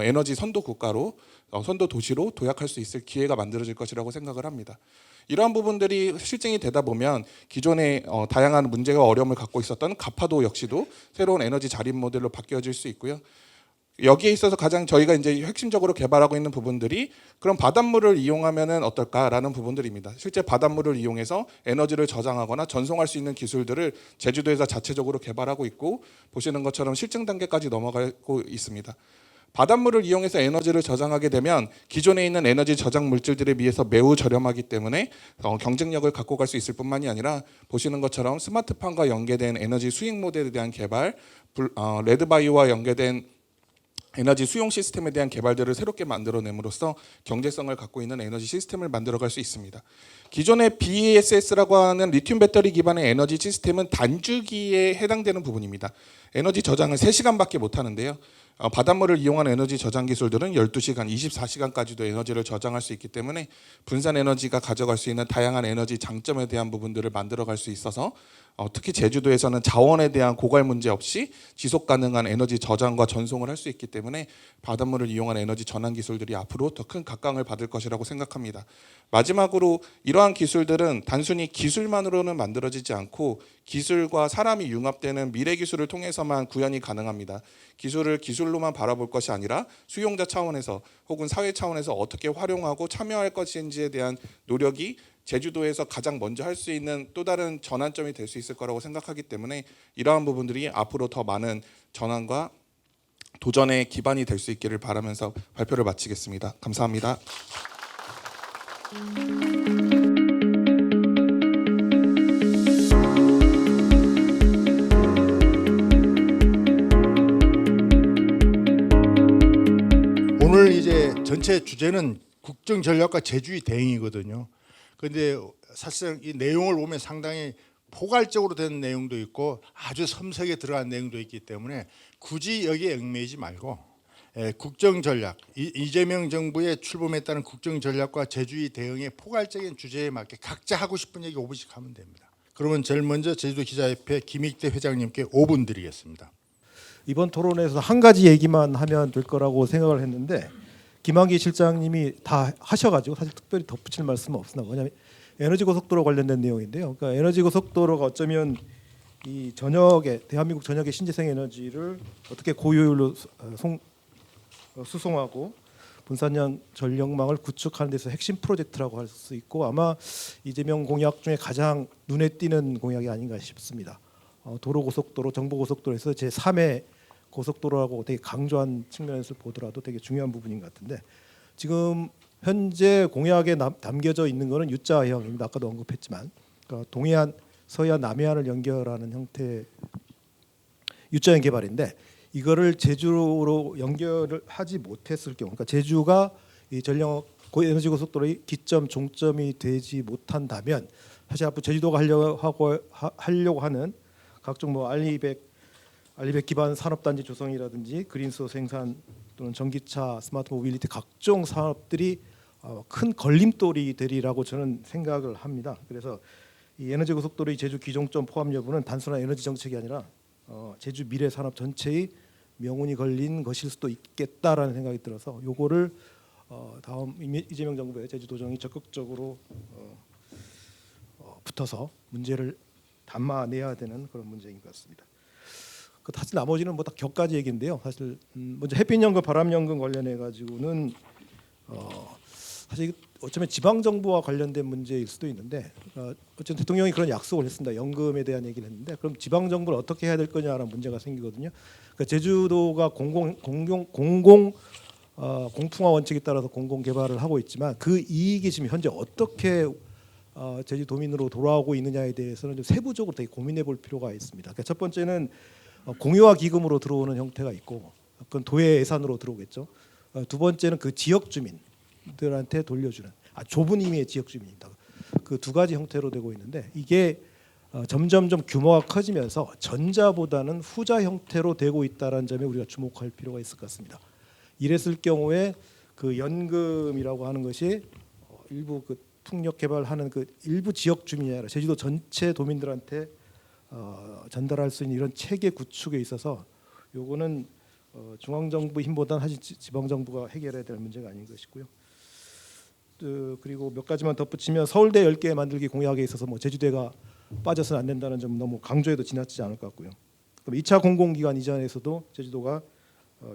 [SPEAKER 3] 에너지 선도 국가로 선도 도시로 도약할 수 있을 기회가 만들어질 것이라고 생각을 합니다. 이러한 부분들이 실증이 되다 보면 기존의 다양한 문제와 어려움을 갖고 있었던 가파도 역시도 새로운 에너지 자립 모델로 바뀌어질 수 있고요. 여기에 있어서 가장 저희가 이제 핵심적으로 개발하고 있는 부분들이 그럼 바닷물을 이용하면은 어떨까라는 부분들입니다. 실제 바닷물을 이용해서 에너지를 저장하거나 전송할 수 있는 기술들을 제주도에서 자체적으로 개발하고 있고 보시는 것처럼 실증 단계까지 넘어가고 있습니다. 바닷물을 이용해서 에너지를 저장하게 되면 기존에 있는 에너지 저장 물질들에 비해서 매우 저렴하기 때문에 경쟁력을 갖고 갈 수 있을 뿐만이 아니라 보시는 것처럼 스마트팜과 연계된 에너지 수익 모델에 대한 개발, 레드바이오와 연계된 에너지 수용 시스템에 대한 개발들을 새롭게 만들어냄으로써 경제성을 갖고 있는 에너지 시스템을 만들어갈 수 있습니다. 기존의 BESS라고 하는 리튬 배터리 기반의 에너지 시스템은 단주기에 해당되는 부분입니다. 에너지 저장을 3시간밖에 못 하는데요. 바닷물을 이용한 에너지 저장 기술들은 12시간, 24시간까지도 에너지를 저장할 수 있기 때문에 분산 에너지가 가져갈 수 있는 다양한 에너지 장점에 대한 부분들을 만들어갈 수 있어서 특히 제주도에서는 자원에 대한 고갈 문제 없이 지속 가능한 에너지 저장과 전송을 할 수 있기 때문에 바닷물을 이용한 에너지 전환 기술들이 앞으로 더 큰 각광을 받을 것이라고 생각합니다. 마지막으로 이러한 기술들은 단순히 기술만으로는 만들어지지 않고 기술과 사람이 융합되는 미래 기술을 통해서만 구현이 가능합니다. 기술을 기술로만 바라볼 것이 아니라 수용자 차원에서 혹은 사회 차원에서 어떻게 활용하고 참여할 것인지에 대한 노력이 제주도에서 가장 먼저 할 수 있는 또 다른 전환점이 될 수 있을 거라고 생각하기 때문에 이러한 부분들이 앞으로 더 많은 전환과 도전의 기반이 될 수 있기를 바라면서 발표를 마치겠습니다. 감사합니다.
[SPEAKER 4] 오늘 이제 전체 주제는 국정 전략과 제주의 대응이거든요. 그런데 사실상 이 내용을 보면 상당히 포괄적으로 된 내용도 있고 아주 섬세하게 들어간 내용도 있기 때문에 굳이 여기에 얽매이지 말고 국정 전략, 이재명 정부의 출범에 따른 국정 전략과 제주의 대응의 포괄적인 주제에 맞게 각자 하고 싶은 얘기 5분씩 하면 됩니다. 그러면 제일 먼저 제주도 기자협회 김익대 회장님께 5분 드리겠습니다.
[SPEAKER 5] 이번 토론에서 한 가지 얘기만 하면 될 거라고 생각을 했는데 김한기 실장님이 다 하셔가지고 사실 특별히 덧붙일 말씀은 없으나 뭐냐면 에너지 고속도로 관련된 내용인데요. 그러니까 에너지 고속도로가 어쩌면 이 전역에 대한민국 전역의 신재생 에너지를 어떻게 고효율로 수송하고 분산형 전력망을 구축하는 데서 핵심 프로젝트라고 할 수 있고 아마 이재명 공약 중에 가장 눈에 띄는 공약이 아닌가 싶습니다. 도로 고속도로, 정보 고속도로에서 제 3의 고속도로라고 되게 강조한 측면에서 보더라도 되게 중요한 부분인 것 같은데 지금 현재 공약에 담겨져 있는 것은 U자형입니다. 아까도 언급했지만 그러니까 동해안, 서해안, 남해안을 연결하는 형태 U자형 개발인데 이거를 제주로 연결을 하지 못했을 경우, 그러니까 제주가 이 전력 에너지 고속도로의 기점 종점이 되지 못한다면 사실 앞으로 제주도가 하려고 하는 각종 뭐 알리백 기반 산업단지 조성이라든지 그린수소 생산 또는 전기차, 스마트 모빌리티 각종 산업들이 큰 걸림돌이 되리라고 저는 생각을 합니다. 그래서 이 에너지 고속도로의 제주 기종점 포함 여부는 단순한 에너지 정책이 아니라 제주 미래 산업 전체의 명운이 걸린 것일 수도 있겠다라는 생각이 들어서 요거를 다음 이재명 정부의 제주도정이 적극적으로 붙어서 문제를 담아내야 되는 그런 문제인 것 같습니다. 사실 나머지는 뭐 다 격가지 얘기인데요. 사실 먼저 햇빛연금, 바람연금 관련해 가지고는 사실 어쩌면 지방 정부와 관련된 문제일 수도 있는데 어쨌든 대통령이 그런 약속을 했습니다. 연금에 대한 얘기를 했는데 그럼 지방 정부는 어떻게 해야 될 거냐라는 문제가 생기거든요. 그러니까 제주도가 공풍화 원칙에 따라서 공공 개발을 하고 있지만 그 이익이 지금 현재 어떻게 제주도민으로 돌아오고 있느냐에 대해서는 좀 세부적으로 되게 고민해 볼 필요가 있습니다. 그러니까 첫 번째는 공유화 기금으로 들어오는 형태가 있고 그건 도의 예산으로 들어오겠죠. 두 번째는 그 지역 주민들한테 돌려주는 좁은 의미의 지역 주민입니다. 그 두 가지 형태로 되고 있는데 이게 점점점 규모가 커지면서 전자보다는 후자 형태로 되고 있다는 점에 우리가 주목할 필요가 있을 것 같습니다. 이랬을 경우에 그 연금이라고 하는 것이 일부 그 풍력 개발하는 그 일부 지역 주민이 아니라 제주도 전체 도민들한테 전달할 수 있는 이런 체계 구축에 있어서 요거는 중앙 정부 힘보다는 사실 지방 정부가 해결해야 될 문제가 아닌 것이고요. 그리고 몇 가지만 덧붙이면 서울대 10개 만들기 공약에 있어서 뭐 제주대가 빠져서는 안 된다는 점 너무 강조해도 지나치지 않을 것 같고요. 그럼 2차 공공기관 이전에서도 제주도가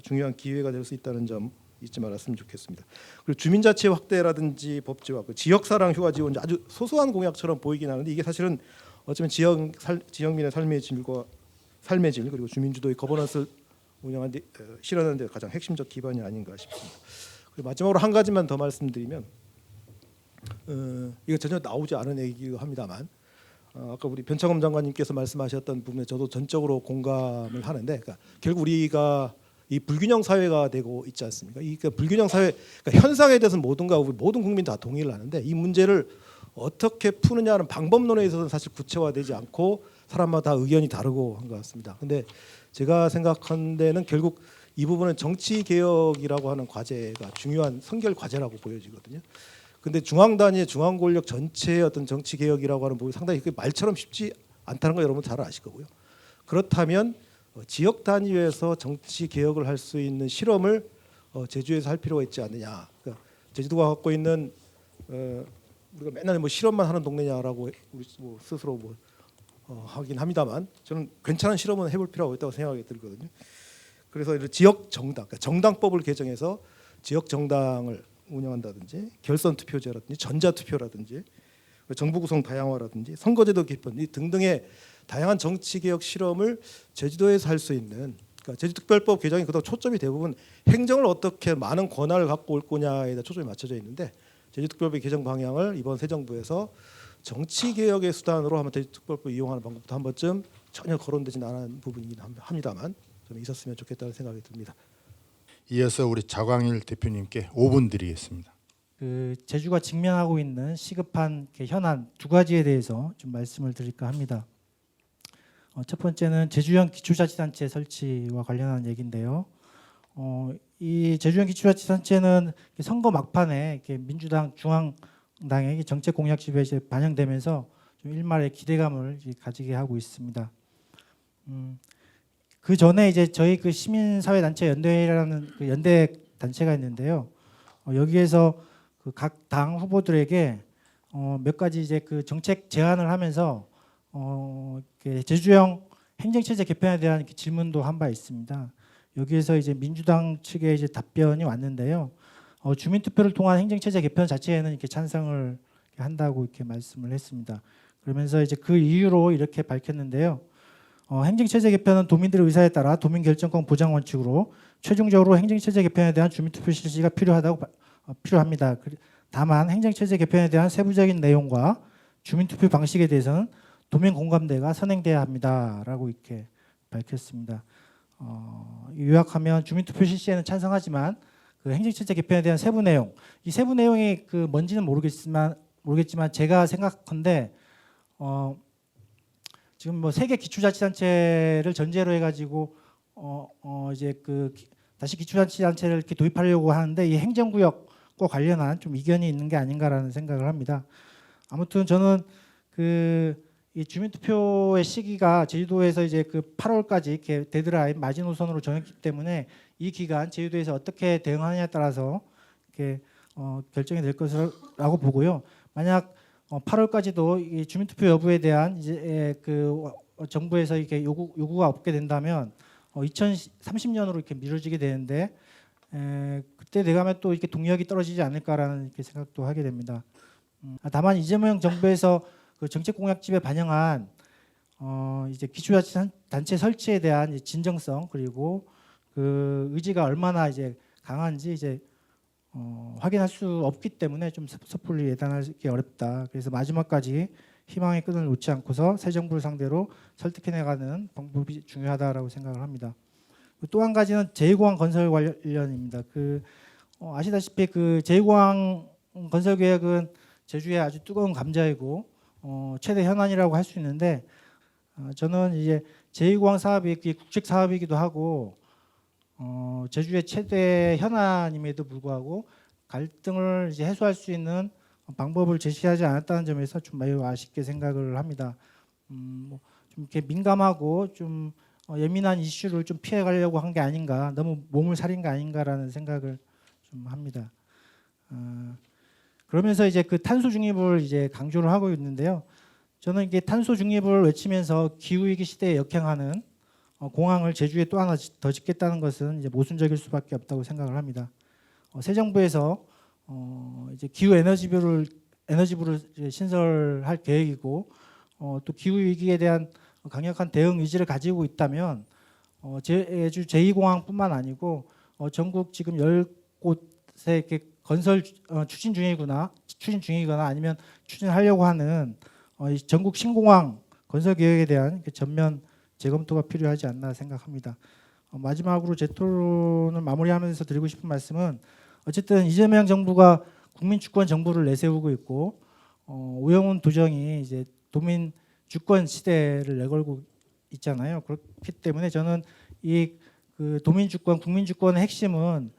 [SPEAKER 5] 중요한 기회가 될 수 있다는 점 잊지 말았으면 좋겠습니다. 그리고 주민자치 확대라든지 법제화, 그 지역사랑 휴가 지원 아주 소소한 공약처럼 보이긴 하는데 이게 사실은 어쩌면 지역민의 삶의 질 그리고 주민주도의 거버넌스를 운영하는 데 실현하는 데 가장 핵심적 기반이 아닌가 싶습니다. 그리고 마지막으로 한 가지만 더 말씀드리면 이거 전혀 나오지 않은 얘기이기도 합니다만 아까 우리 변창흠 장관님께서 말씀하셨던 부분에 저도 전적으로 공감을 하는데 그러니까 결국 우리가 이 불균형 사회가 되고 있지 않습니까? 이 불균형 사회 그러니까 현상에 대해서는 모든 국민 다 동의를 하는데 이 문제를 어떻게 푸느냐는 방법론에 있어서는 사실 구체화되지 않고 사람마다 의견이 다르고 한 것 같습니다. 근데 제가 생각한 데는 결국 이 부분은 정치 개혁이라고 하는 과제가 중요한 선결 과제라고 보여지거든요. 근데 중앙 단위의 중앙 권력 전체의 어떤 정치 개혁이라고 하는 부분이 상당히 말처럼 쉽지 않다는 거 여러분 잘 아실 거고요. 그렇다면 지역 단위에서 정치 개혁을 할 수 있는 실험을 제주에서 할 필요가 있지 않느냐. 그러니까 제주도가 갖고 있는 우리가 맨날 뭐 실험만 하는 동네냐라고 우리 뭐 스스로 하긴 합니다만 저는 괜찮은 실험은 해볼 필요가 있다고 생각이 들거든요. 그래서 지역 정당, 그러니까 정당법을 개정해서 지역 정당을 운영한다든지 결선 투표제라든지 전자 투표라든지 정부 구성 다양화라든지 선거제도 개편 등등의 다양한 정치 개혁 실험을 제주도에서 할 수 있는 그러니까 제주특별법 개정이 그동안 초점이 대부분 행정을 어떻게 많은 권한을 갖고 올 거냐에 초점이 맞춰져 있는데 제주특별법 개정 방향을 이번 새 정부에서 정치 개혁의 수단으로 한번 제주특별법 이용하는 방법도 한 번쯤 전혀 거론되진 않은 부분이긴 합니다만 좀 있었으면 좋겠다는 생각이 듭니다.
[SPEAKER 4] 이어서 우리 자광일 대표님께 5분 드리겠습니다.
[SPEAKER 6] 그 제주가 직면하고 있는 시급한 현안 두 가지에 대해서 좀 말씀을 드릴까 합니다. 첫 번째는 제주형 기초자치단체 설치와 관련한 얘기인데요. 이 제주형 기초자치단체는 선거 막판에 민주당 중앙당의 정책 공약집에 이제 반영되면서 좀 일말의 기대감을 가지게 하고 있습니다. 그 전에 이제 저희 그 시민사회 단체 연대회라는 그 연대 단체가 있는데요. 여기에서 그 각 당 후보들에게 몇 가지 이제 그 정책 제안을 하면서 제주형 행정체제 개편에 대한 질문도 한 바 있습니다. 여기에서 이제 민주당 측의 이제 답변이 왔는데요. 주민투표를 통한 행정체제 개편 자체에는 이렇게 찬성을 한다고 이렇게 말씀을 했습니다. 그러면서 이제 그 이유로 이렇게 밝혔는데요. 행정체제 개편은 도민들의 의사에 따라 도민 결정권 보장 원칙으로 최종적으로 행정체제 개편에 대한 주민투표 실시가 필요합니다. 다만 행정체제 개편에 대한 세부적인 내용과 주민투표 방식에 대해서는 도민 공감대가 선행돼야 합니다라고 이렇게 밝혔습니다. 요약하면 주민투표 실시에는 찬성하지만 그 행정체제 개편에 대한 세부 내용, 이 세부 내용이 그 뭔지는 모르겠지만 제가 생각한데 지금 뭐 세계 기초자치단체를 전제로 해가지고 이제 그 다시 기초자치단체를 이렇게 도입하려고 하는데 이 행정구역과 관련한 좀 이견이 있는 게 아닌가라는 생각을 합니다. 아무튼 저는 그 이 주민투표의 시기가 제주도에서 이제 그 8월까지 이렇게 데드라인 마지노선으로 정했기 때문에 이 기간 제주도에서 어떻게 대응하느냐에 따라서 이렇게 결정이 될 것이라고 보고요. 만약 8월까지도 이 주민투표 여부에 대한 이제 그 정부에서 이렇게 요구가 없게 된다면 2030년으로 이렇게 미뤄지게 되는데 그때 돼가면 또 이렇게 동력이 떨어지지 않을까라는 이렇게 생각도 하게 됩니다. 다만 이재명 정부에서 그 정책 공약집에 반영한 이제 기초자치단체 설치에 대한 진정성 그리고 그 의지가 얼마나 이제 강한지 이제 확인할 수 없기 때문에 좀 섣불리 예단하기 어렵다. 그래서 마지막까지 희망의 끈을 놓지 않고서 새 정부를 상대로 설득해내가는 방법이 중요하다라고 생각을 합니다. 또 한 가지는 제2공항 건설 관련입니다. 아시다시피 그 제2공항 건설 계획은 제주의 아주 뜨거운 감자이고 최대 현안이라고 할 수 있는데 저는 이제 제2공항 사업이 국책 사업이기도 하고 제주의 최대 현안임에도 불구하고 갈등을 이제 해소할 수 있는 방법을 제시하지 않았다는 점에서 좀 매우 아쉽게 생각을 합니다. 좀 이렇게 민감하고 좀 예민한 이슈를 좀 피해가려고 한 게 아닌가, 너무 몸을 사린 게 아닌가라는 생각을 좀 합니다. 그러면서 이제 그 탄소 중립을 이제 강조를 하고 있는데요. 저는 이게 탄소 중립을 외치면서 기후 위기 시대에 역행하는 공항을 제주에 또 하나 더 짓겠다는 것은 이제 모순적일 수밖에 없다고 생각을 합니다. 새 정부에서 이제 기후 에너지부를 신설할 계획이고 또 기후 위기에 대한 강력한 대응 의지를 가지고 있다면 제주 제2공항뿐만 아니고 전국 지금 10곳에 이렇게 건설 추진 중이거나 아니면 추진하려고 하는 이 전국 신공항 건설 계획에 대한 전면 재검토가 필요하지 않나 생각합니다. 마지막으로 제 토론을 마무리하면서 드리고 싶은 말씀은 어쨌든 이재명 정부가 국민 주권 정부를 내세우고 있고 오영훈 도정이 이제 도민 주권 시대를 내걸고 있잖아요. 그렇기 때문에 저는 그 도민 주권, 국민 주권의 핵심은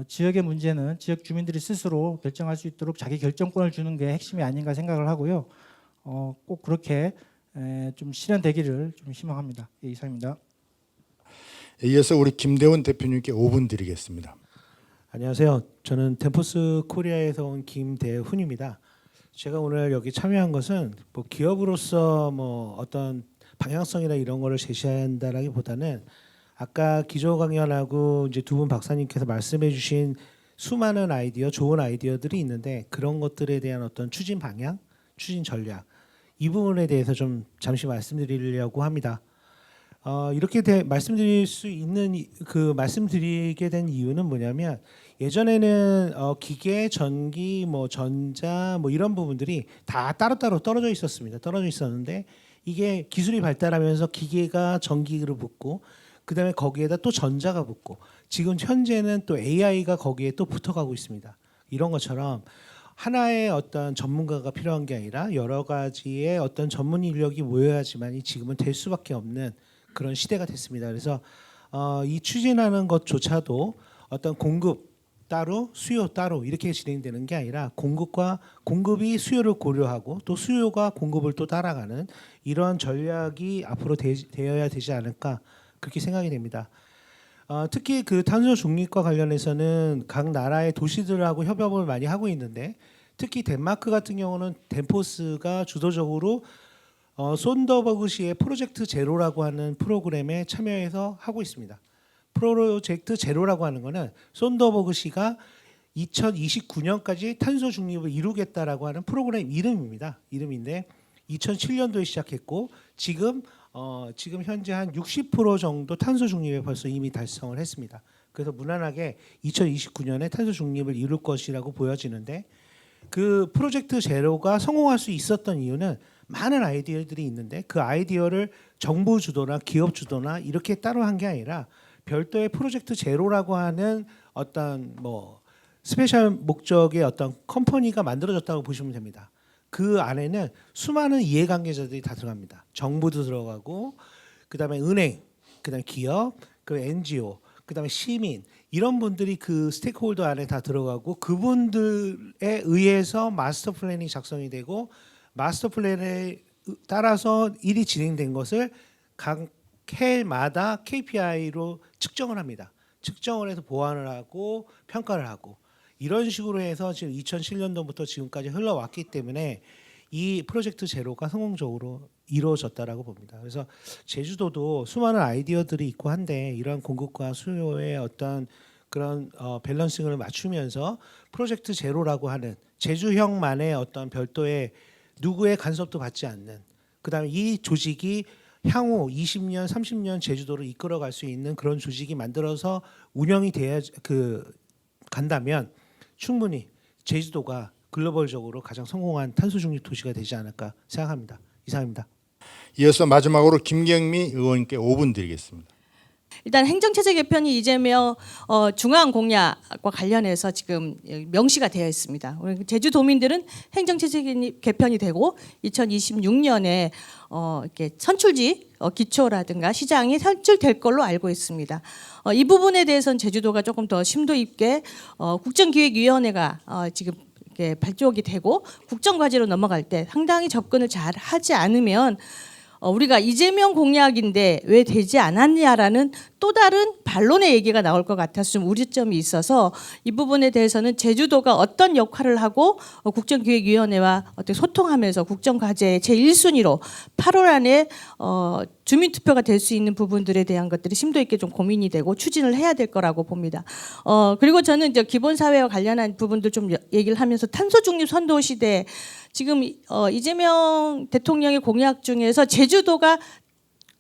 [SPEAKER 6] 지역의 문제는 지역 주민들이 스스로 결정할 수 있도록 자기 결정권을 주는 게 핵심이 아닌가 생각을 하고요. 꼭 그렇게 좀 실현되기를 좀 희망합니다. 예, 이상입니다.
[SPEAKER 4] 이어서 우리 김대원 대표님께 5분 드리겠습니다.
[SPEAKER 7] 안녕하세요. 저는 템포스 코리아에서 온 김대훈입니다. 제가 오늘 여기 참여한 것은 뭐 기업으로서 뭐 어떤 방향성이나 이런 거를 제시한다라기보다는 아까 기조 강연하고 이제 두 분 박사님께서 말씀해주신 수많은 아이디어, 좋은 아이디어들이 있는데 그런 것들에 대한 어떤 추진 방향, 추진 전략 이 부분에 대해서 좀 잠시 말씀드리려고 합니다. 이렇게 말씀드릴 수 있는 말씀드리게 된 이유는 뭐냐면 예전에는 기계, 전기, 뭐 전자 뭐 이런 부분들이 다 따로따로 떨어져 있었는데 이게 기술이 발달하면서 기계가 전기를 붙고 그다음에 거기에다 또 전자가 붙고 지금 현재는 또 AI가 거기에 또 붙어가고 있습니다. 이런 것처럼 하나의 어떤 전문가가 필요한 게 아니라 여러 가지의 어떤 전문 인력이 모여야지만이 지금은 될 수밖에 없는 그런 시대가 됐습니다. 그래서 이 추진하는 것조차도 어떤 공급 따로 수요 따로 이렇게 진행되는 게 아니라 공급이 수요를 고려하고 또 수요가 공급을 또 따라가는 이러한 전략이 앞으로 되어야 되지 않을까 그렇게 생각이 됩니다. 특히 그 탄소 중립과 관련해서는 각 나라의 도시들하고 협업을 많이 하고 있는데 특히 덴마크 같은 경우는 덴포스가 주도적으로 손더버그시의 프로젝트 제로라고 하는 프로그램에 참여해서 하고 있습니다. 프로젝트 제로라고 하는 거는 손더버그시가 2029년까지 탄소 중립을 이루겠다라고 하는 프로그램 이름인데 2007년도에 시작했고 지금 현재 한 60% 정도 탄소 중립에 벌써 이미 달성을 했습니다. 그래서 무난하게 2029년에 탄소 중립을 이룰 것이라고 보여지는데 그 프로젝트 제로가 성공할 수 있었던 이유는 많은 아이디어들이 있는데 그 아이디어를 정부 주도나 기업 주도나 이렇게 따로 한 게 아니라 별도의 프로젝트 제로라고 하는 어떤 뭐 스페셜 목적의 어떤 컴퍼니가 만들어졌다고 보시면 됩니다. 그 안에는 수많은 이해관계자들이 다 들어갑니다. 정부도 들어가고 그다음에 은행, 그다음에 기업, 그 NGO, 그다음에 시민 이런 분들이 그 스테이크홀더 안에 다 들어가고 그분들에 의해서 마스터 플랜이 작성이 되고 마스터 플랜에 따라서 일이 진행된 것을 각 해마다 KPI로 측정을 합니다. 측정을 해서 보완을 하고 평가를 하고 이런 식으로 해서 지금 2007년도부터 지금까지 흘러왔기 때문에 이 프로젝트 제로가 성공적으로 이루어졌다라고 봅니다. 그래서 제주도도 수많은 아이디어들이 있고 한데 이런 공급과 수요의 어떤 그런 밸런싱을 맞추면서 프로젝트 제로라고 하는 제주형만의 어떤 별도의 누구의 간섭도 받지 않는, 그다음에 이 조직이 향후 20년, 30년 제주도를 이끌어갈 수 있는 그런 조직이 만들어서 운영이 돼야 간다면 충분히 제주도가 글로벌적으로 가장 성공한 탄소 중립 도시가 되지 않을까 생각합니다. 이상입니다.
[SPEAKER 4] 이어서 마지막으로 김경미 의원님께 5분 드리겠습니다.
[SPEAKER 8] 일단 행정체제 개편이 이재명 중앙 공약과 관련해서 지금 명시가 되어 있습니다. 우리 제주도민들은 행정체제 개편이 되고 2026년에 이렇게 선출직 기초라든가 시장이 선출될 걸로 알고 있습니다. 이 부분에 대해서는 제주도가 조금 더 심도 있게 국정기획위원회가 지금 이렇게 발족이 되고 국정과제로 넘어갈 때 상당히 접근을 잘 하지 않으면 우리가 이재명 공약인데 왜 되지 않았냐라는 또 다른 반론의 얘기가 나올 것 같아서 좀 우려점이 있어서 이 부분에 대해서는 제주도가 어떤 역할을 하고 국정기획위원회와 어떻게 소통하면서 국정과제 제1순위로 8월 안에 주민투표가 될 수 있는 부분들에 대한 것들이 심도 있게 좀 고민이 되고 추진을 해야 될 거라고 봅니다. 그리고 저는 이제 기본사회와 관련한 부분들 좀 얘기를 하면서 탄소중립 선도 시대 지금 이재명 대통령의 공약 중에서 제주도가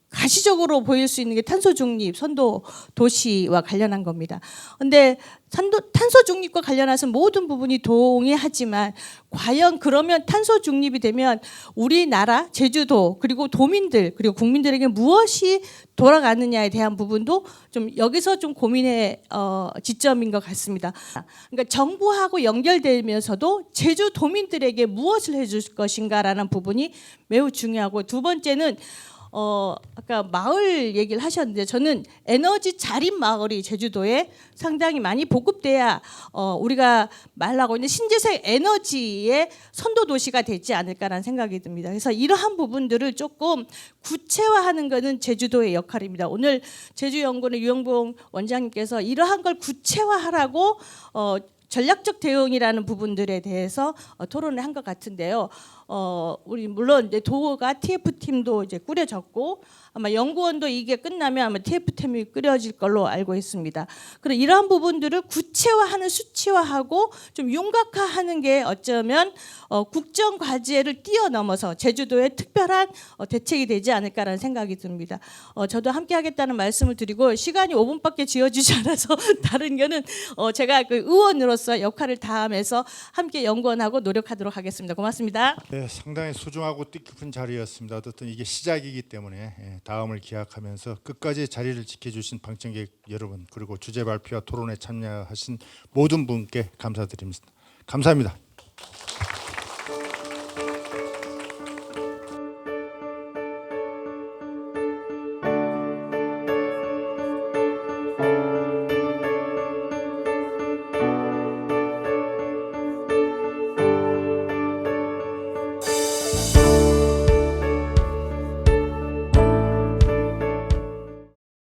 [SPEAKER 8] 가시적으로 보일 수 있는 게 탄소 중립 선도 도시와 관련한 겁니다. 그런데 탄소 중립과 관련해서 모든 부분이 동의하지만 과연 그러면 탄소 중립이 되면 우리나라 제주도 그리고 도민들 그리고 국민들에게 무엇이 돌아가느냐에 대한 부분도 좀 여기서 좀 고민의 지점인 것 같습니다. 그러니까 정부하고 연결되면서도 제주도민들에게 무엇을 해줄 것인가라는 부분이 매우 중요하고, 두 번째는 아까 마을 얘기를 하셨는데 저는 에너지 자립 마을이 제주도에 상당히 많이 보급돼야 우리가 말하고 있는 신재생 에너지의 선도 도시가 되지 않을까라는 생각이 듭니다. 그래서 이러한 부분들을 조금 구체화하는 것은 제주도의 역할입니다. 오늘 제주연구원의 유영봉 원장님께서 이러한 걸 구체화하라고 전략적 대응이라는 부분들에 대해서 토론을 한 것 같은데요. 우리 물론 이제 도가 TF 팀도 이제 꾸려졌고 아마 연구원도 이게 끝나면 아마 TF 팀이 꾸려질 걸로 알고 있습니다. 그리고 이러한 부분들을 구체화하는 수치화하고 좀 윤곽화하는 게 어쩌면 국정 과제를 뛰어넘어서 제주도의 특별한 대책이 되지 않을까라는 생각이 듭니다. 저도 함께하겠다는 말씀을 드리고 시간이 5분밖에 지어주지 않아서 다른 거는 제가 그 의원으로서 역할을 다하면서 함께 연구원하고 노력하도록 하겠습니다. 고맙습니다.
[SPEAKER 4] 네, 상당히 소중하고 뜻깊은 자리였습니다. 어쨌든 이게 시작이기 때문에 다음을 기약하면서 끝까지 자리를 지켜주신 방청객 여러분 그리고 주제 발표와 토론에 참여하신 모든 분께 감사드립니다. 감사합니다.